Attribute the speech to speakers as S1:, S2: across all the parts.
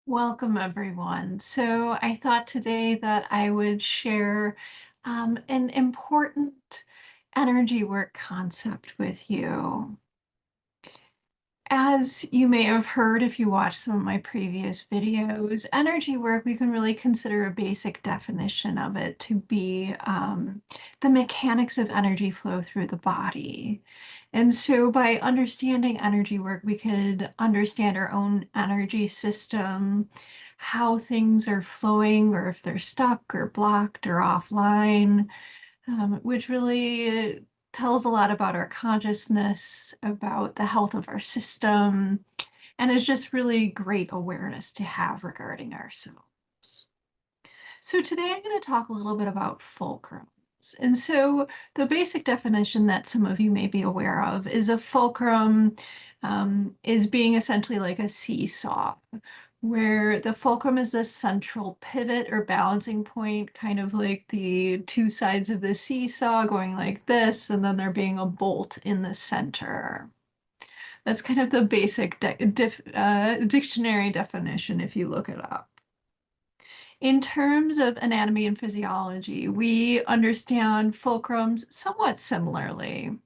S1: Welcome, everyone. So I thought today that I would share an important energy work concept with you. As you may have heard if you watched some of my previous videos, energy work, we can really consider a basic definition of it to be the mechanics of energy flow through the body. And so by understanding energy work, we could understand our own energy system, how things are flowing, or if they're stuck or blocked or offline, which really tells a lot about our consciousness, about the health of our system, and is just really great awareness to have regarding ourselves. So today I'm going to talk a little bit about fulcrums. And so the basic definition that some of you may be aware of is a fulcrum is being essentially like a seesaw, where the fulcrum is the central pivot or balancing point, kind of like the two sides of the seesaw going like this, and then there being a bolt in the center. That's kind of the basic dictionary definition if you look it up. In terms of anatomy and physiology, we understand fulcrums somewhat similarly.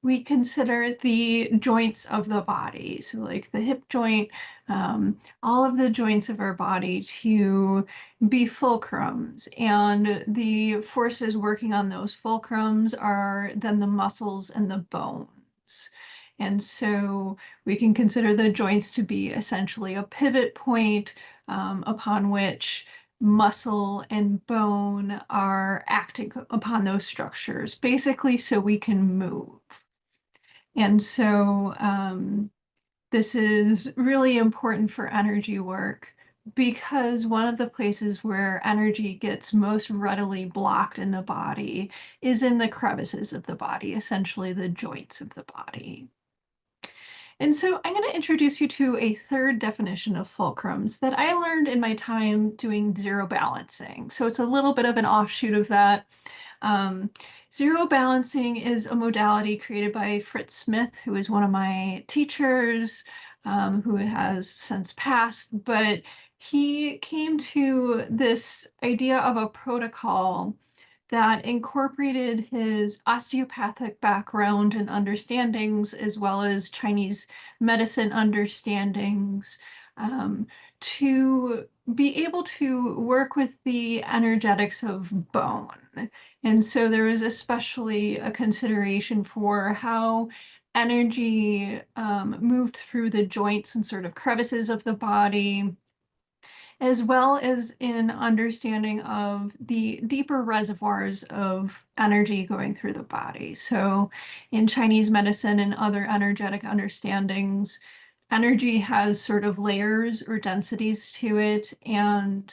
S1: We consider the joints of the body, so like the hip joint, all of the joints of our body to be fulcrums. And the forces working on those fulcrums are then the muscles and the bones. And so we can consider the joints to be essentially a pivot point upon which muscle and bone are acting upon those structures, basically so we can move. And so this is really important for energy work because one of the places where energy gets most readily blocked in the body is in the crevices of the body, essentially the joints of the body. And so I'm going to introduce you to a third definition of fulcrums that I learned in my time doing zero balancing. So it's a little bit of an offshoot of that. Um, Zero balancing is a modality created by Fritz Smith, who is one of my teachers, who has since passed, but he came to this idea of a protocol that incorporated his osteopathic background and understandings, as well as Chinese medicine understandings, to be able to work with the energetics of bone. And so there is especially a consideration for how energy moved through the joints and sort of crevices of the body, as well as in understanding of the deeper reservoirs of energy going through the body. So in Chinese medicine and other energetic understandings, energy has sort of layers or densities to it, and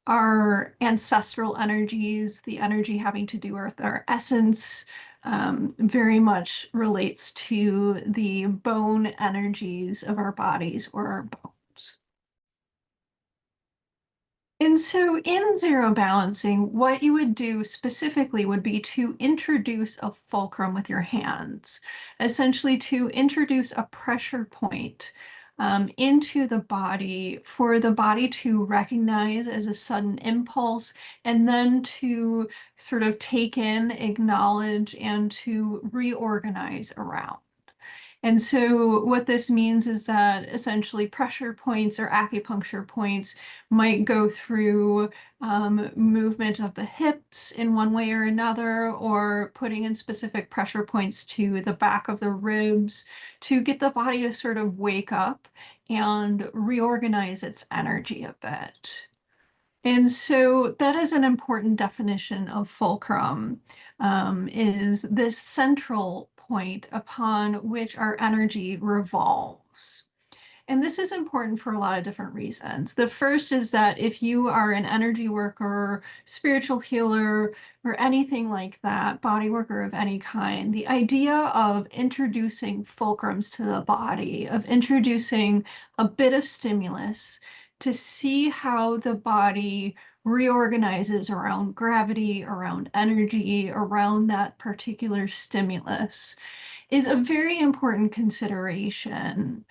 S1: our ancestral energies, the energy having to do with our essence, very much relates to the bone energies of our bodies or our bones. And so in zero balancing, what you would do specifically would be to introduce a fulcrum with your hands, essentially to introduce a pressure point into the body for the body to recognize as a sudden impulse and then to sort of take in, acknowledge, and to reorganize around. And so what this means is that essentially pressure points or acupuncture points might go through movement of the hips in one way or another, or putting in specific pressure points to the back of the ribs to get the body to sort of wake up and reorganize its energy a bit. And so that is an important definition of fulcrum, is this central point upon which our energy revolves. And this is important for a lot of different reasons. The first is that if you are an energy worker, spiritual healer, or anything like that, body worker of any kind, the idea of introducing fulcrums to the body, of introducing a bit of stimulus to see how the body reorganizes around gravity, around energy, around that particular stimulus is a very important consideration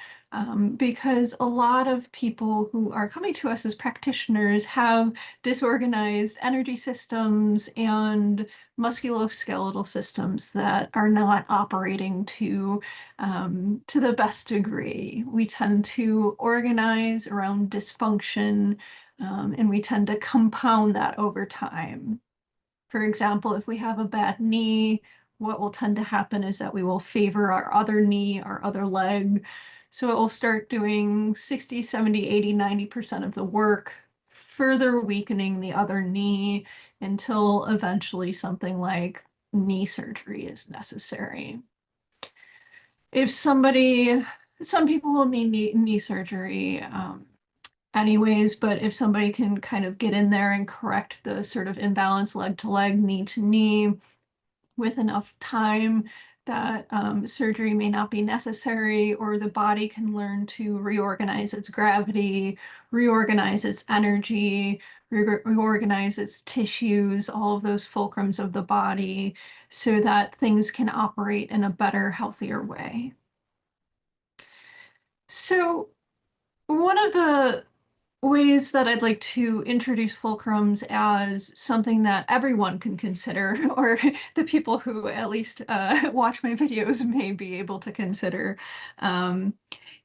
S1: because a lot of people who are coming to us as practitioners have disorganized energy systems and musculoskeletal systems that are not operating to the best degree. We tend to organize around dysfunction, and we tend to compound that over time. For example, if we have a bad knee, what will tend to happen is that we will favor our other knee, our other leg. So it will start doing 60, 70, 80, 90% of the work, further weakening the other knee until eventually something like knee surgery is necessary. If somebody, some people will need knee surgery, anyways, but if somebody can kind of get in there and correct the sort of imbalance leg to leg, knee to knee with enough time, that surgery may not be necessary, or the body can learn to reorganize its gravity, reorganize its energy, reorganize its tissues, all of those fulcrums of the body, so that things can operate in a better, healthier way. So one of the ways that I'd like to introduce fulcrums as something that everyone can consider, or the people who at least watch my videos may be able to consider, um,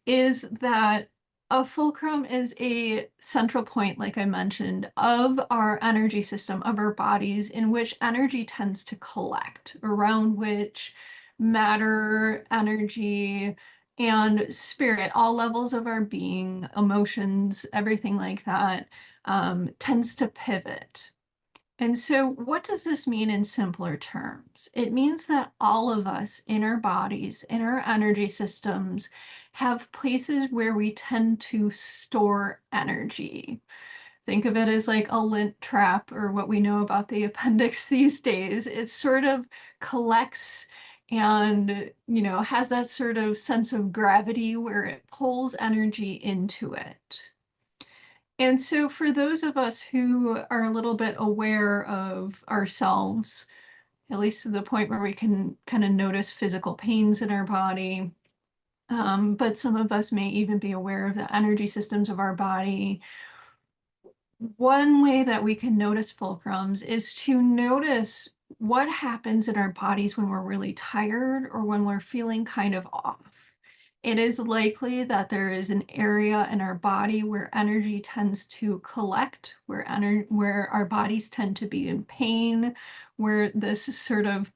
S1: is that a fulcrum is a central point, like I mentioned, of our energy system, of our bodies, in which energy tends to collect, around which matter, energy, and spirit, all levels of our being, emotions, everything like that, tends to pivot. And so, what does this mean in simpler terms? It means that all of us in our bodies, in our energy systems, have places where we tend to store energy. Think of it as like a lint trap, or what we know about the appendix these days. It sort of collects and, has that sort of sense of gravity where it pulls energy into it. And so for those of us who are a little bit aware of ourselves, at least to the point where we can kind of notice physical pains in our body, but some of us may even be aware of the energy systems of our body. One way that we can notice fulcrums is to notice what happens in our bodies when we're really tired or when we're feeling kind of off. It is likely that there is an area in our body where energy tends to collect, where our bodies tend to be in pain, where this sort of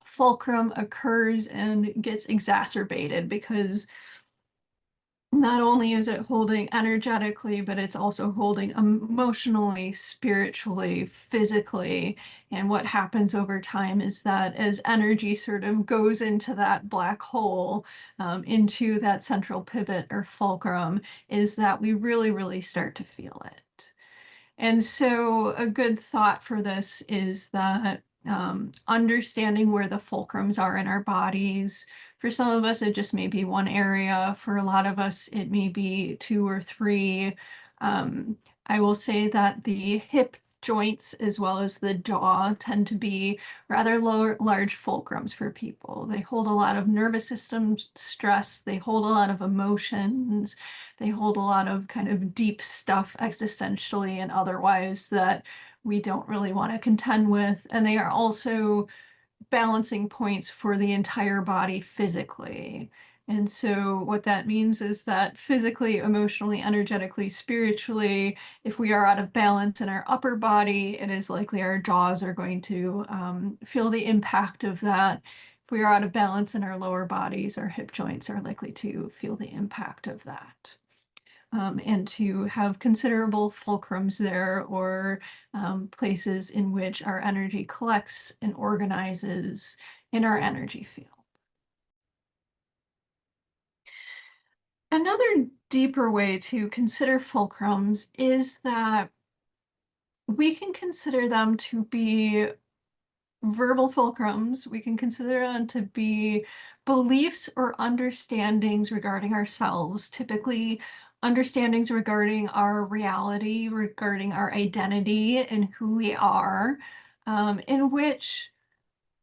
S1: fulcrum occurs and gets exacerbated, because not only is it holding energetically, but it's also holding emotionally, spiritually, physically. And what happens over time is that as energy sort of goes into that black hole, into that central pivot or fulcrum, is that we really, really start to feel it. And so a good thought for this is that understanding where the fulcrums are in our bodies. For some of us, it just may be one area. For a lot of us, it may be two or three. I will say that the hip joints as well as the jaw tend to be rather large fulcrums for people. They hold a lot of nervous system stress. They hold a lot of emotions. They hold a lot of kind of deep stuff existentially and otherwise that we don't really want to contend with. And they are also balancing points for the entire body physically. And so what that means is that physically, emotionally, energetically, spiritually, if we are out of balance in our upper body, it is likely our jaws are going to feel the impact of that. If we are out of balance in our lower bodies, our hip joints are likely to feel the impact of that. And to have considerable fulcrums there, or places in which our energy collects and organizes in our energy field. Another deeper way to consider fulcrums is that we can consider them to be verbal fulcrums. We can consider them to be beliefs or understandings regarding ourselves, typically understandings regarding our reality, regarding our identity and who we are, in which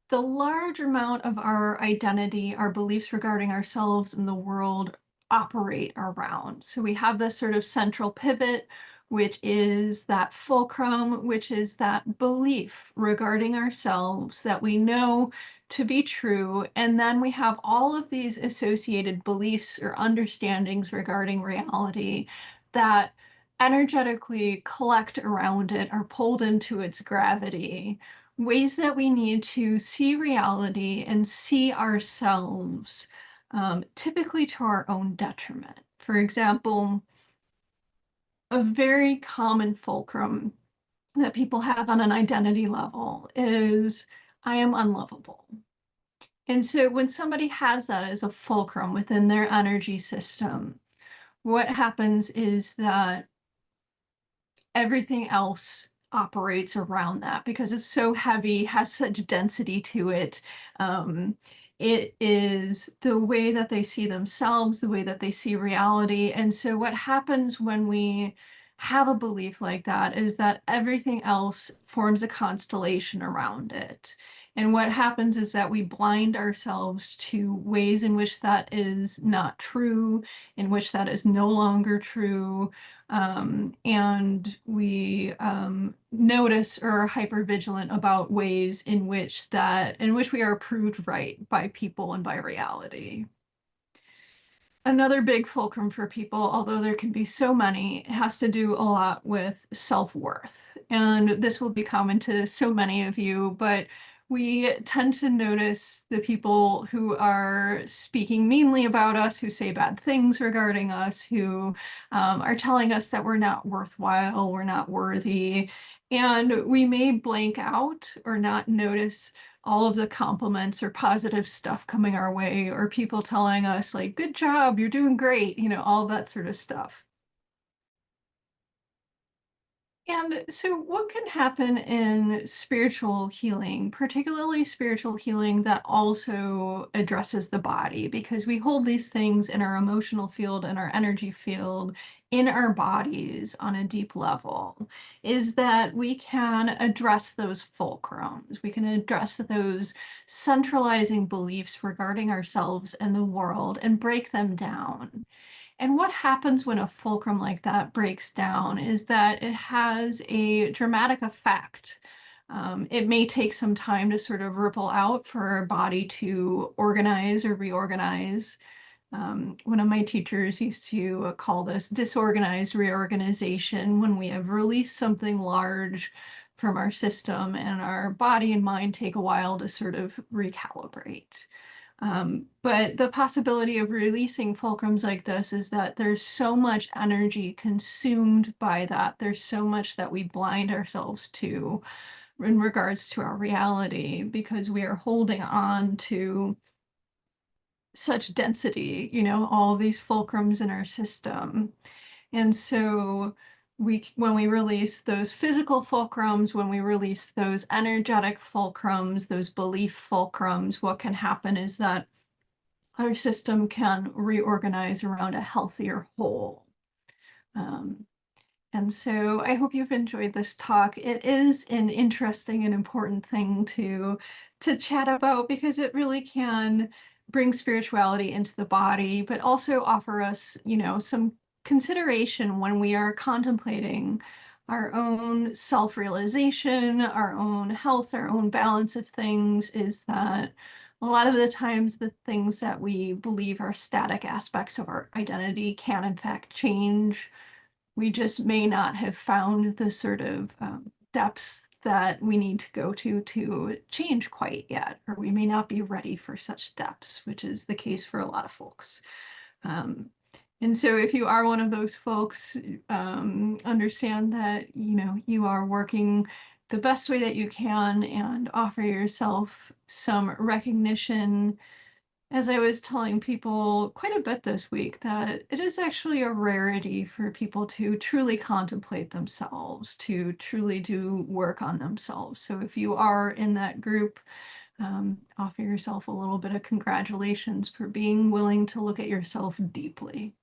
S1: the large amount of our identity, our beliefs regarding ourselves and the world, operate around. So we have this sort of central pivot, which is that fulcrum, which is that belief regarding ourselves that we know to be true. And then we have all of these associated beliefs or understandings regarding reality that energetically collect around it, are pulled into its gravity, ways that we need to see reality and see ourselves, typically to our own detriment. For example, a very common fulcrum that people have on an identity level is I am unlovable. And so when somebody has that as a fulcrum within their energy system, what happens is that everything else operates around that because it's so heavy, has such density to it. It is the way that they see themselves, the way that they see reality. And so what happens when we have a belief like that is that everything else forms a constellation around it. And what happens is that we blind ourselves to ways in which that is not true, in which that is no longer true, and we notice or are hyper vigilant about ways in which we are proved right by people and by reality. Another big fulcrum for people, although there can be so many, has to do a lot with self-worth. And this will be common to so many of you, but we tend to notice the people who are speaking meanly about us, who say bad things regarding us, who are telling us that we're not worthwhile, we're not worthy. And we may blank out or not notice all of the compliments or positive stuff coming our way, or people telling us like, good job, you're doing great, all that sort of stuff. And so what can happen in spiritual healing, particularly spiritual healing that also addresses the body? Because we hold these things in our emotional field and our energy field in our bodies on a deep level, is that we can address those fulcrums. We can address those centralizing beliefs regarding ourselves and the world and break them down. And what happens when a fulcrum like that breaks down is that it has a dramatic effect. It may take some time to sort of ripple out for our body to organize or reorganize. One of my teachers used to call this disorganized reorganization when we have released something large from our system and our body and mind take a while to sort of recalibrate. But the possibility of releasing fulcrums like this is that there's so much energy consumed by that. There's so much that we blind ourselves to in regards to our reality because we are holding on to such density, all these fulcrums in our system. And so when we release those physical fulcrums, when we release those energetic fulcrums, those belief fulcrums, what can happen is that our system can reorganize around a healthier whole. Um, and so I hope you've enjoyed this talk. It is an interesting and important thing to chat about because it really can bring spirituality into the body, but also offer us, some consideration when we are contemplating our own self-realization, our own health, our own balance of things, is that a lot of the times the things that we believe are static aspects of our identity can in fact change. We just may not have found the sort of depths that we need to go to change quite yet, or we may not be ready for such depths, which is the case for a lot of folks. And so if you are one of those folks, understand that, you are working the best way that you can and offer yourself some recognition. As I was telling people quite a bit this week, that it is actually a rarity for people to truly contemplate themselves, to truly do work on themselves. So if you are in that group, offer yourself a little bit of congratulations for being willing to look at yourself deeply.